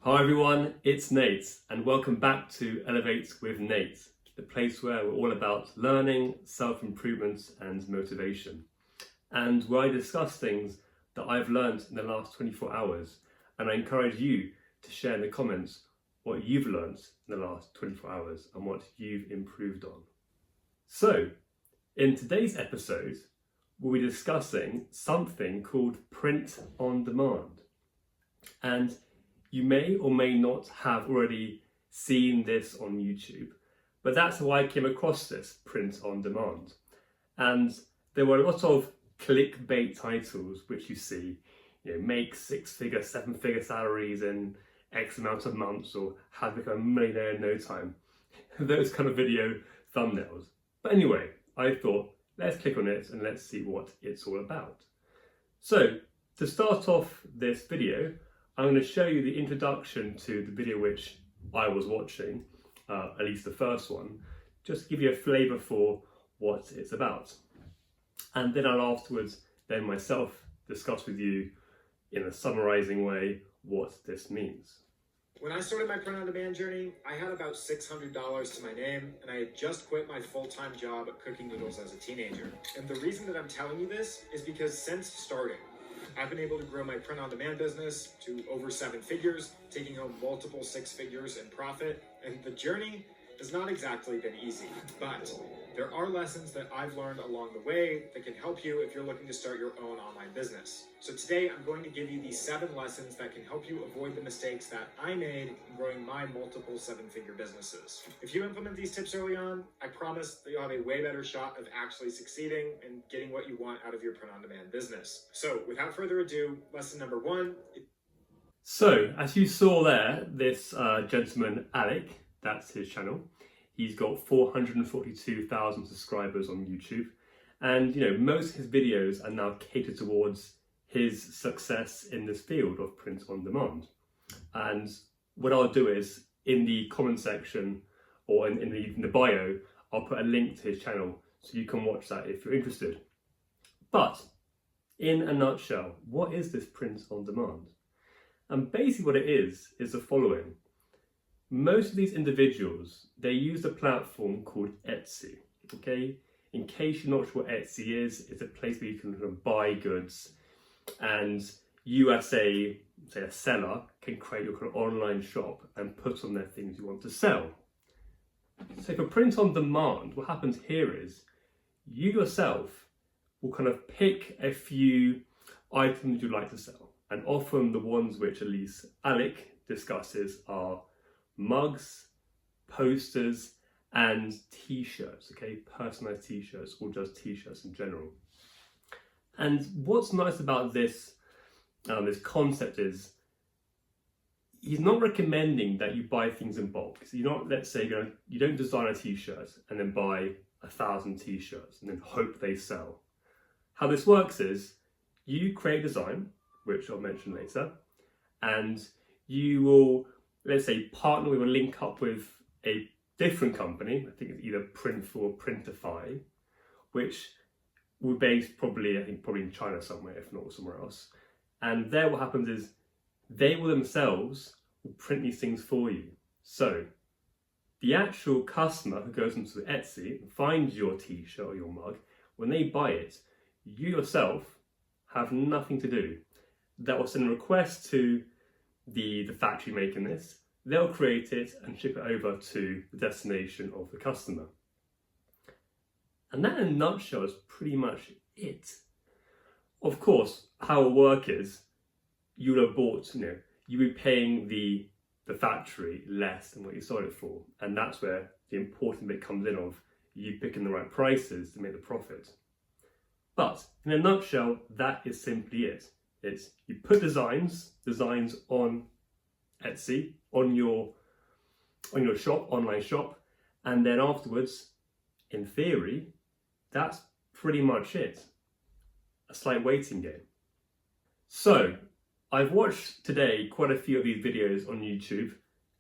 Hi everyone, it's Nate and welcome back to Elevate with Nate, the place where we're all about learning, self-improvement and motivation, and where I discuss things that I've learned in the last 24 hours, and I encourage you to share in the comments what you've learned in the last 24 hours and what you've improved on. So, in today's episode, we'll be discussing something called print on demand. And you may or may not have already seen this on YouTube, but that's how I came across this print on demand. And there were a lot of clickbait titles which you see, make 6-figure, 7-figure salaries in X amount of months, or how to become a millionaire in no time. Those kind of video thumbnails. But anyway, I thought, let's click on it and let's see what it's all about. So, to start off this video, I'm going to show you the introduction to the video which I was watching, at least the first one, just to give you a flavour for what it's about. And then I'll afterwards then myself discuss with you in a summarising way what this means. When I started my print-on-demand journey, I had about $600 to my name, and I had just quit my full-time job at cooking noodles as a teenager. And the reason that I'm telling you this is because since starting, I've been able to grow my print-on-demand business to over 7 figures, taking home multiple 6 figures in profit. And the journey has not exactly been easy, but there are lessons that I've learned along the way that can help you if you're looking to start your own online business. So today I'm going to give you these 7 lessons that can help you avoid the mistakes that I made in growing my multiple 7-figure businesses. If you implement these tips early on, I promise that you'll have a way better shot of actually succeeding and getting what you want out of your print-on-demand business. So without further ado, lesson number 1. So, as you saw there, this gentleman, Alec, that's his channel. He's got 442,000 subscribers on YouTube. And, most of his videos are now catered towards his success in this field of print on demand. And what I'll do is, in the comment section or in the bio, I'll put a link to his channel so you can watch that if you're interested. But, in a nutshell, what is this print on demand? And basically what it is the following. Most of these individuals, they use a platform called Etsy, okay? In case you're not sure what Etsy is, it's a place where you can buy goods, and you as a seller can create your kind of online shop and put on there things you want to sell. So for print on demand, what happens here is you yourself will kind of pick a few items you'd like to sell, and often the ones which at least Alec discusses are mugs, posters, and t-shirts, okay? Personalized t-shirts, or just t-shirts in general. And what's nice about this concept is he's not recommending that you buy things in bulk. So you're not, let's say, you don't design a t-shirt and then buy 1,000 t-shirts and then hope they sell. How this works is you create a design, which I'll mention later, and you will, let's say, partner with or link up with a different company. I think it's either Printful or Printify, which will be based probably in China somewhere, if not somewhere else. And there what happens is they will themselves will print these things for you. So the actual customer who goes into Etsy and finds your t-shirt or your mug, when they buy it, you yourself have nothing to do. That will send a request to the factory making this. They'll create it and ship it over to the destination of the customer. And that in a nutshell is pretty much it. Of course, how it will work is you would have bought, you would be paying the factory less than what you sold it for. And that's where the important bit comes in of you picking the right prices to make the profit. But in a nutshell, that is simply it. It's you put designs on Etsy, on your shop, online shop, and then afterwards, in theory, that's pretty much it. A slight waiting game. So, I've watched today quite a few of these videos on YouTube.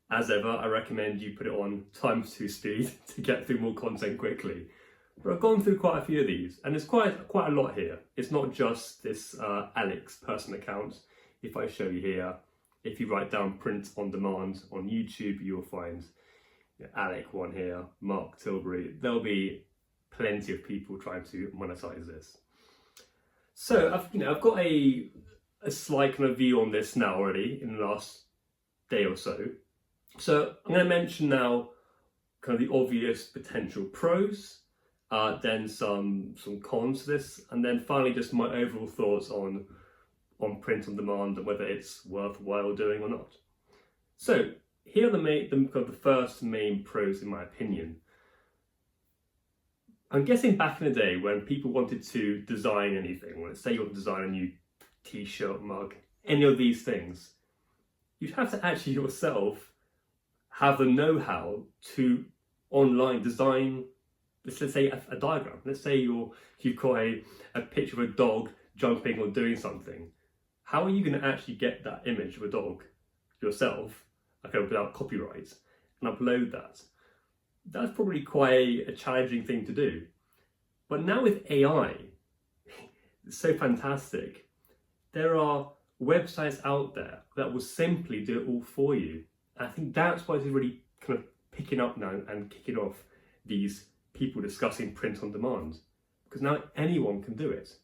As ever, I recommend you put it on ×2 speed to get through more content quickly. But I've gone through quite a few of these, and there's quite a lot here. It's not just this Alec's personal account. If I show you here, If you write down print on demand on YouTube, you'll find Alec one here, Mark Tilbury. There'll be plenty of people trying to monetize this. So I've got a slight kind of view on this now already in the last day or so. So I'm going to mention now kind of the obvious potential pros, then some cons to this, and then finally just my overall thoughts on print on demand and whether it's worthwhile doing or not. So here are the first main pros in my opinion. I'm guessing back in the day when people wanted to design anything, let's say you want to design a new t-shirt, mug, any of these things, you'd have to actually yourself have the know-how to online design, let's say a diagram. Let's say you've got a picture of a dog jumping or doing something. How are you going to actually get that image of a dog yourself, okay, without copyright, and upload that? That's probably quite a challenging thing to do. But now with AI, it's so fantastic. There are websites out there that will simply do it all for you. And I think that's why it's really kind of picking up now and kicking off these people discussing print on demand, because now anyone can do it.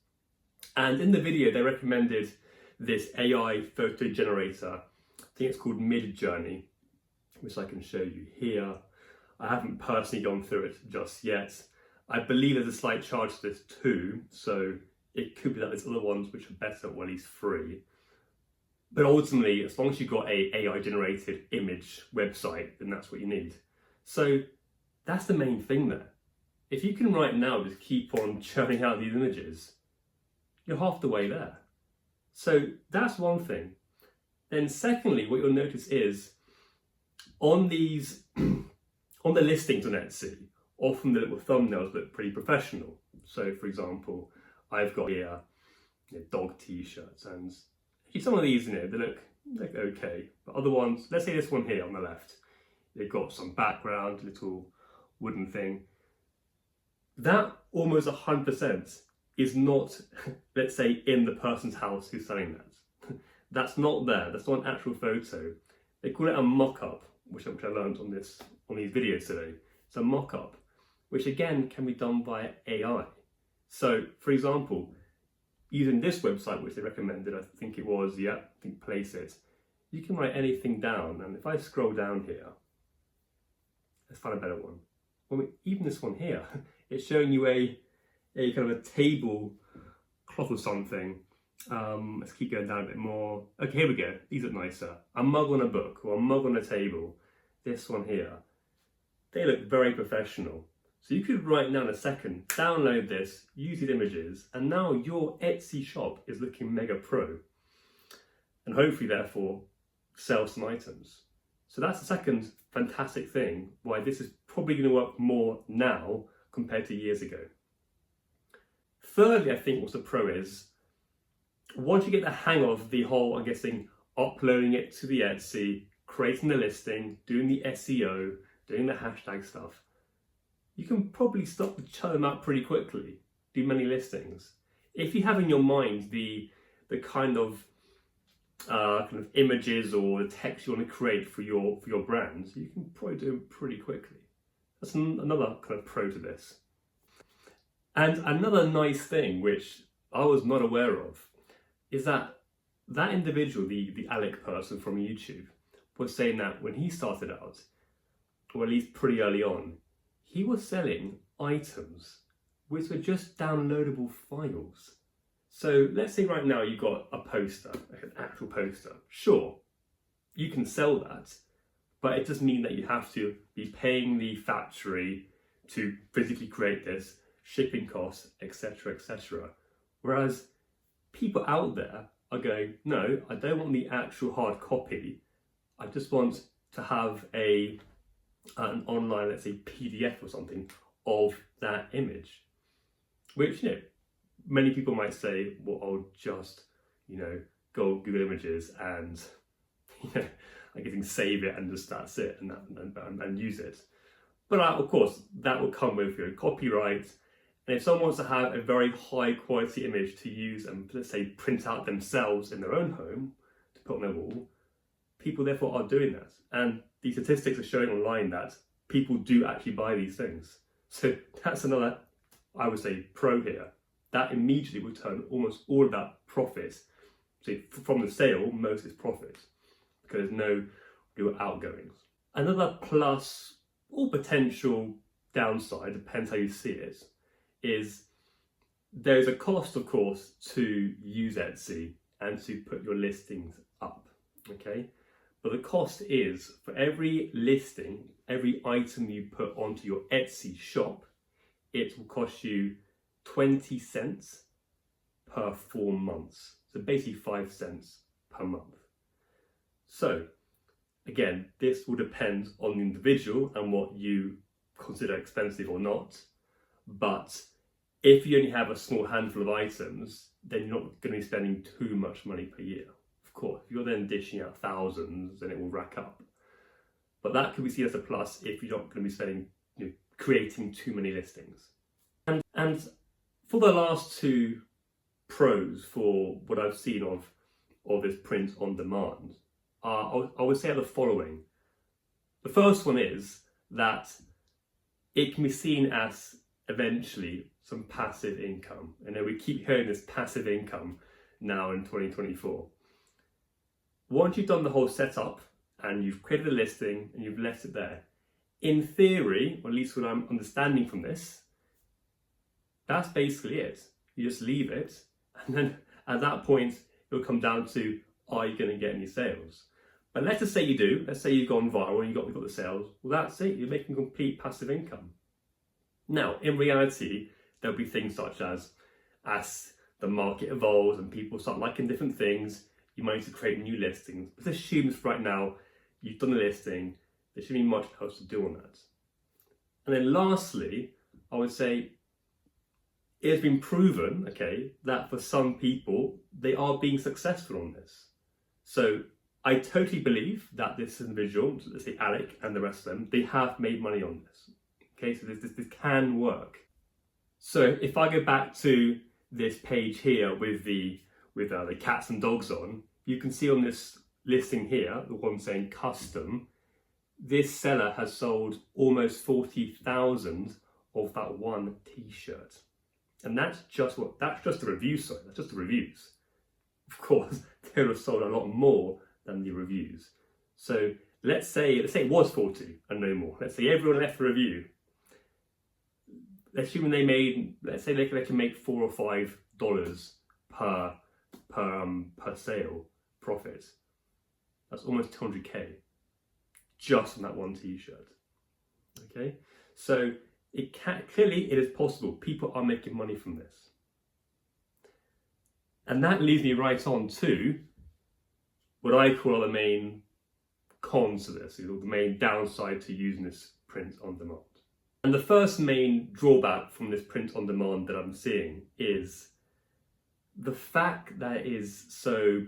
And in the video, they recommended this AI photo generator. I think it's called Midjourney, which I can show you here. I haven't personally gone through it just yet. I believe there's a slight charge to this too, so it could be that there's other ones which are better or at least free. But ultimately, as long as you've got a AI generated image website, then that's what you need. So that's the main thing there. If you can right now just keep on churning out these images, you're half the way there. So that's one thing. Then secondly, what you'll notice is on these on the listings on Etsy, often the little thumbnails look pretty professional. So for example, I've got here dog t-shirts, and some of these, they look okay. But other ones, let's say this one here on the left, they've got some background, little wooden thing. That almost 100% is not, let's say, in the person's house who's selling that. That's not there. That's not an actual photo. They call it a mock-up, which I learned on these videos today. It's a mock-up, which again can be done by AI. So, for example, using this website, which they recommended, I think it was, Place It, you can write anything down. And if I scroll down here, let's find a better one. Well, even this one here, it's showing you a kind of a table cloth or something. Let's keep going down a bit more. Okay, here we go. These are nicer. A mug on a book or a mug on a table. This one here. They look very professional. So you could right now in a second download this, use these images, and now your Etsy shop is looking mega pro. And hopefully, therefore, sell some items. So that's the second fantastic thing why this is probably going to work more now compared to years ago. Thirdly, I think what's the pro is, once you get the hang of the whole, I'm guessing, uploading it to the Etsy, creating the listing, doing the SEO, doing the hashtag stuff, you can probably start to churn them out pretty quickly, do many listings. If you have in your mind the kind of images or the text you want to create for your brand, you can probably do it pretty quickly. That's another kind of pro to this. And another nice thing, which I was not aware of, is that individual, the Alec person from YouTube, was saying that when he started out, or at least pretty early on, he was selling items which were just downloadable files. So let's say right now you've got a poster, like an actual poster. Sure, you can sell that, but it does mean that you have to be paying the factory to physically create this, shipping costs, etc., etc. Whereas people out there are going, no, I don't want the actual hard copy. I just want to have an online, let's say PDF or something of that image, which, many people might say, well, I'll just, go Google Images and, I can save it and just that's it and use it. But of course, that will come with your copyright. And if someone wants to have a very high quality image to use and, let's say, print out themselves in their own home to put on their wall, people therefore are doing that. And the statistics are showing online that people do actually buy these things. So that's another, I would say, pro here. That immediately will turn almost all of that profit. So from the sale, most is profit because there's no real outgoings. Another plus or potential downside, depends how you see it, is there's a cost, of course, to use Etsy and to put your listings up, okay? But the cost is for every listing, every item you put onto your Etsy shop, it will cost you 20 cents per 4 months. So basically 5 cents per month. So again, this will depend on the individual and what you consider expensive or not. But if you only have a small handful of items, then you're not going to be spending too much money per year. Of course, if you're then dishing out thousands, then it will rack up. But that could be seen as a plus if you're not going to be spending, creating too many listings. And for the last two pros for what I've seen of this print on demand, I would say the following. The first one is that it can be seen as eventually some passive income. I know we keep hearing this passive income now in 2024. Once you've done the whole setup and you've created a listing and you've left it there, in theory, or at least what I'm understanding from this, that's basically it. You just leave it, and then at that point, it'll come down to, are you going to get any sales? But let's just say you do. Let's say you've gone viral and you've got the sales. Well, that's it. You're making complete passive income. Now, in reality, there'll be things such as the market evolves and people start liking different things, you might need to create new listings. But this assumes right now you've done a listing, there shouldn't be much else to do on that. And then lastly, I would say it has been proven, okay, that for some people, they are being successful on this. So I totally believe that this individual, let's say Alec and the rest of them, they have made money on this. Okay, so this can work. So if I go back to this page here with the cats and dogs on, you can see on this listing here, the one saying custom, this seller has sold almost 40,000 of that one t-shirt. And that's just the review side, that's just the reviews. Of course, they would have sold a lot more than the reviews. So let's say it was 40 and no more. Let's say everyone left a review. Assuming let's say they can make $4 or $5 per sale profit. That's almost 200k just on that one t-shirt. Okay, so clearly it is possible. People are making money from this, and that leads me right on to what I call the main cons to this, or the main downside to using this print on demand. And the first main drawback from this print on demand that I'm seeing is the fact that it is so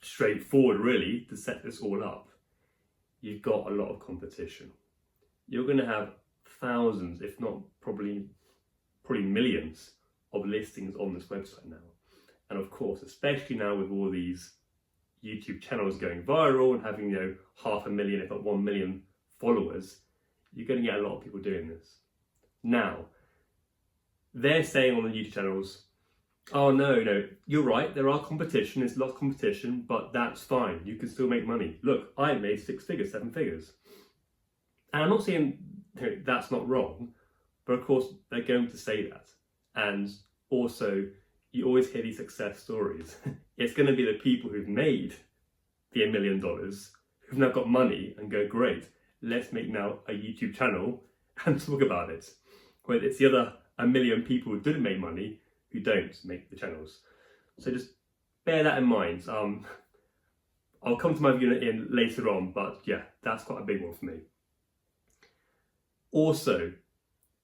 straightforward, really, to set this all up. You've got a lot of competition. You're going to have thousands, if not probably millions of listings on this website now. And of course, especially now with all these YouTube channels going viral and having 500,000, if not 1 million followers, you're going to get a lot of people doing this. Now, they're saying on the YouTube channels, oh no, you're right, there are competition, there's lots of competition, but that's fine, you can still make money. Look, I made 6 figures, 7 figures. And I'm not saying that's not wrong, but of course they're going to say that. And also, you always hear these success stories. It's going to be the people who've made the $1 million, who've now got money and go, great, let's make now a YouTube channel and talk about it. Where it's the other 1 million people who didn't make money who don't make the channels. So just bear that in mind. I'll come to my view in later on, but yeah, that's quite a big one for me. Also,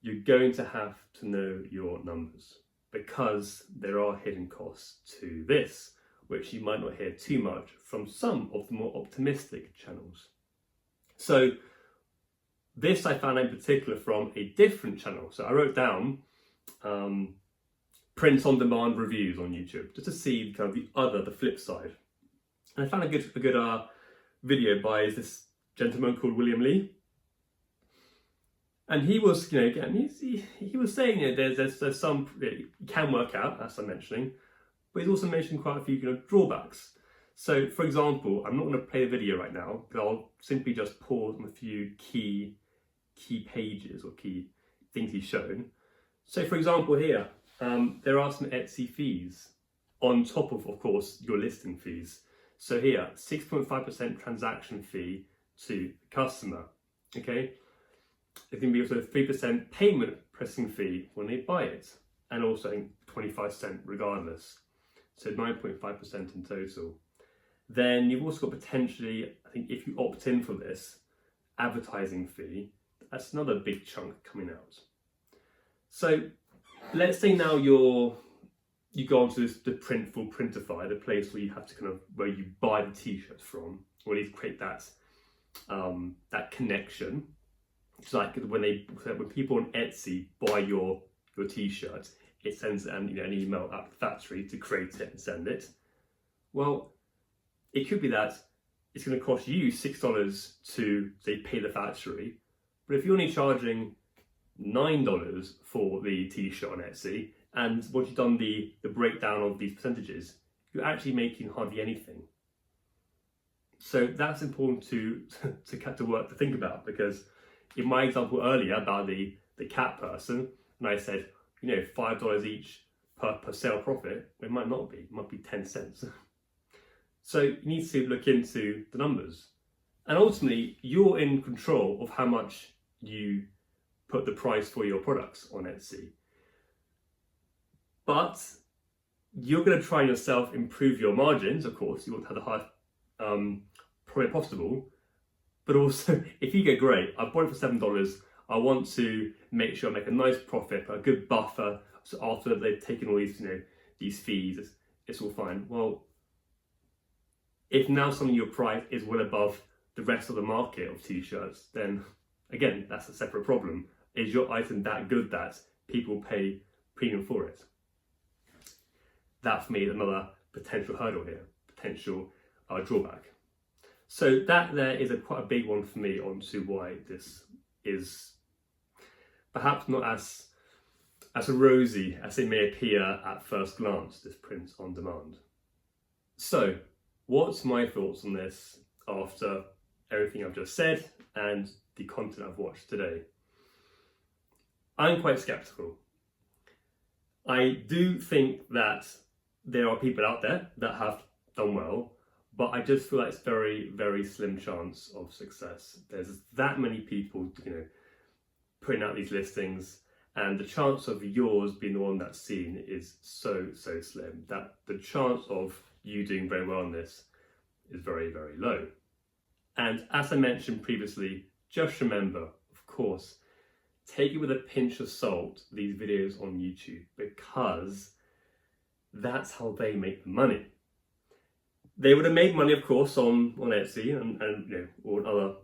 you're going to have to know your numbers because there are hidden costs to this, which you might not hear too much from some of the more optimistic channels. So this I found in particular from a different channel. So I wrote down print on demand reviews on YouTube just to see kind of the flip side. And I found a good video by this gentleman called William Lee. And he was, again, he was saying, there's some, you can work out, as I'm mentioning, but he's also mentioned quite a few, drawbacks. So, for example, I'm not going to play the video right now, because I'll simply just pause on a few key pages or key things he's shown. So, for example, here, there are some Etsy fees on top of course, your listing fees. So here, 6.5% transaction fee to the customer, okay? There's going to be also a 3% payment processing fee when they buy it, and also 25% regardless. So 9.5% in total. Then you've also got potentially, I think if you opt in for this, advertising fee. That's another big chunk coming out. So let's say now you go onto the Printify, the place where you have to where you buy the t-shirts from, or at least create that connection. It's like when people on Etsy buy your t-shirt, it sends an email out to the factory to create it and send it. Well, it could be that it's going to cost you $6 to, say, pay the factory, but if you're only charging $9 for the t-shirt on Etsy, and once you've done the breakdown of these percentages, you're actually making hardly anything. So that's important to think about, because in my example earlier about the cat person, and I said, $5 each per sale profit, it might not be, it might be 10 cents. So you need to look into the numbers. And ultimately, you're in control of how much you put the price for your products on Etsy. But you're going to try yourself improve your margins, of course. You want to have the highest profit possible. But also, if you get great, I bought it for $7, I want to make sure I make a nice profit, a good buffer, so after they've taken all these fees, it's all fine. Well, if now something your price is well above the rest of the market of t-shirts, then again, that's a separate problem. Is your item that good that people pay premium for it? That for me is another potential hurdle here, potential drawback. So that there is quite a big one for me onto why this is perhaps not as rosy as it may appear at first glance, this print on demand. So what's my thoughts on this after everything I've just said and the content I've watched today? I'm quite skeptical. I do think that there are people out there that have done well, but I just feel like it's very, very slim chance of success. There's that many people, putting out these listings, and the chance of yours being the one that's seen is so slim that the chance of you doing very well on this is very, very low. And as I mentioned previously, just remember, of course, take it with a pinch of salt, these videos on YouTube, because that's how they make the money. They would have made money, of course, on Etsy and or other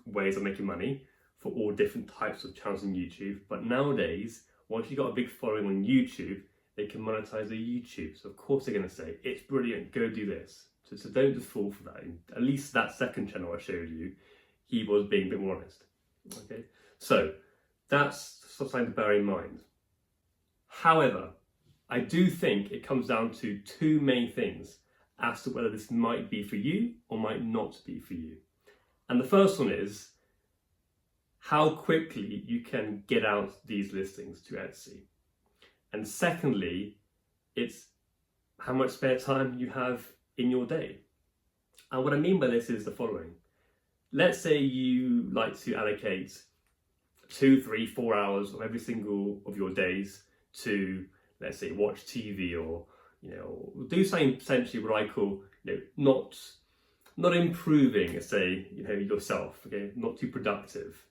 ways of making money for all different types of channels on YouTube. But nowadays, once you've got a big following on YouTube, they can monetize their YouTube. So of course they're going to say, it's brilliant, go do this. So don't just fall for that. At least that second channel I showed you, he was being a bit more honest. Okay, so that's something to bear in mind. However, I do think it comes down to two main things as to whether this might be for you or might not be for you. And the first one is how quickly you can get out these listings to Etsy. And secondly, it's how much spare time you have in your day. And what I mean by this is the following. Let's say you like to allocate 2, 3, 4 hours of every single of your days to, let's say, watch TV or do something essentially what I call not improving, say, yourself, okay, not too productive.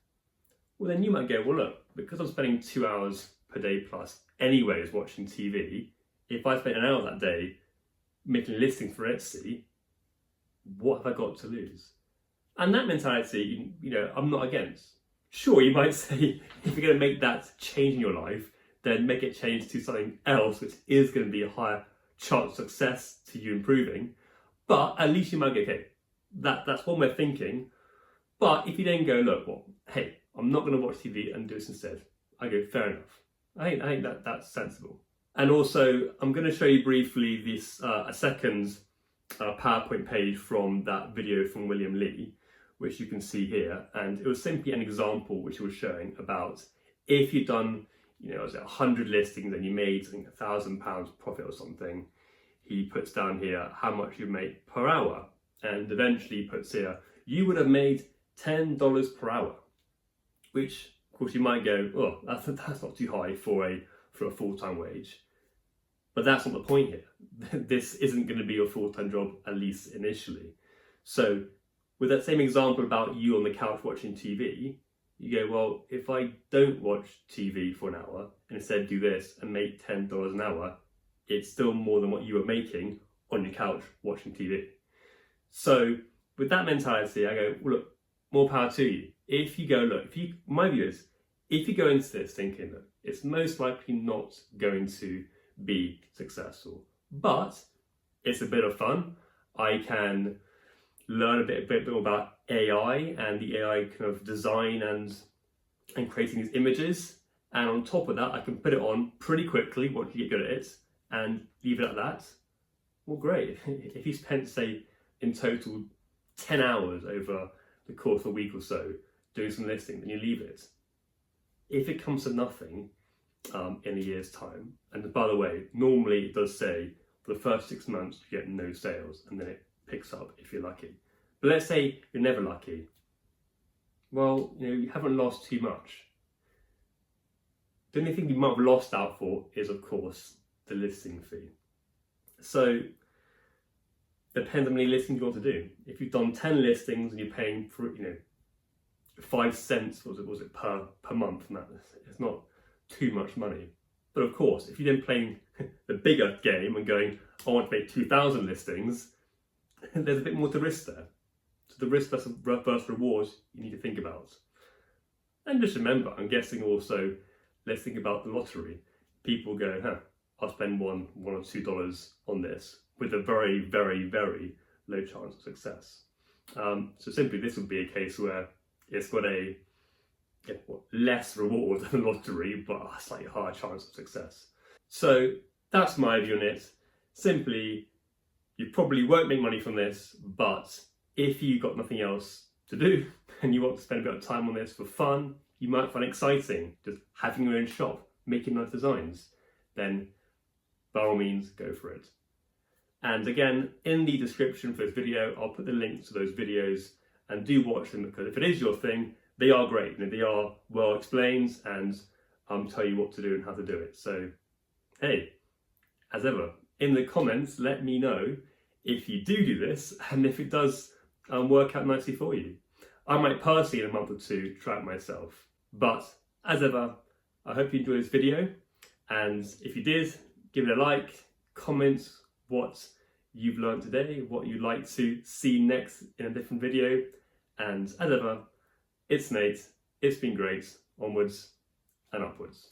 Well, then you might go, well, look, because I'm spending 2 hours per day plus anyways watching TV, if I spend an hour that day making listings for Etsy, what have I got to lose? And that mentality, I'm not against. Sure, you might say, if you're going to make that change in your life, then make it change to something else, which is going to be a higher chance of success to you improving. But at least you might go, okay, That's one way of thinking. But if you then go, look, well, hey, I'm not going to watch TV and do this instead, I go, fair enough. I think that's sensible. And also, I'm going to show you briefly this a second PowerPoint page from that video from William Lee, which you can see here. And it was simply an example which he was showing about if you've done, 100 listings and you made, I think, £1,000 profit or something. He puts down here how much you make per hour, and eventually he puts here you would have made $10 per hour, which of course you might go, oh, that's not too high for a full-time wage. But that's not the point here. This isn't going to be your full-time job, at least initially. So with that same example about you on the couch watching TV, you go, well, if I don't watch TV for an hour and instead do this and make $10 an hour, it's still more than what you were making on your couch watching TV. So with that mentality, I go, well, look, more power to you. If you go, look, my view is, if you go into this thinking that it's most likely not going to be successful, but it's a bit of fun, I can learn a bit more about AI and the AI kind of design and creating these images, and on top of that I can put it on pretty quickly once you get good at it and leave it at that. Well, great. If you spent, say, in total 10 hours over the course of a week or so doing some listing, then you leave it. If it comes to nothing in a year's time, and by the way, normally it does say for the first 6 months you get no sales, and then it picks up if you're lucky. But let's say you're never lucky. Well, you haven't lost too much. The only thing you might have lost out for is, of course, the listing fee. So depends on how many listings you want to do. If you've done 10 listings and you're paying for 5 cents was it per month, and that it's not too much money. But of course, if you're then playing the bigger game and going, I want to make 2,000 listings, there's a bit more to risk there. So the risk versus rewards you need to think about. And just remember, I'm guessing also, let's think about the lottery. People go, I'll spend $1 or $2 on this with a very, very, very low chance of success. So simply this would be a case where it's got a less reward than the lottery, but a slightly higher chance of success. So that's my view on it. Simply, you probably won't make money from this, but if you've got nothing else to do and you want to spend a bit of time on this for fun, you might find it exciting, just having your own shop, making nice designs, then by all means go for it. And again, in the description for this video, I'll put the links to those videos, and do watch them, because if it is your thing, they are great. They are well explained and tell you what to do and how to do it. So, hey, as ever, in the comments, let me know if you do this and if it does work out nicely for you. I might personally in a month or two try it myself. But as ever, I hope you enjoyed this video, and if you did, give it a like, comment what you've learned today, what you'd like to see next in a different video, and as ever, it's Nate, it's been great, onwards and upwards.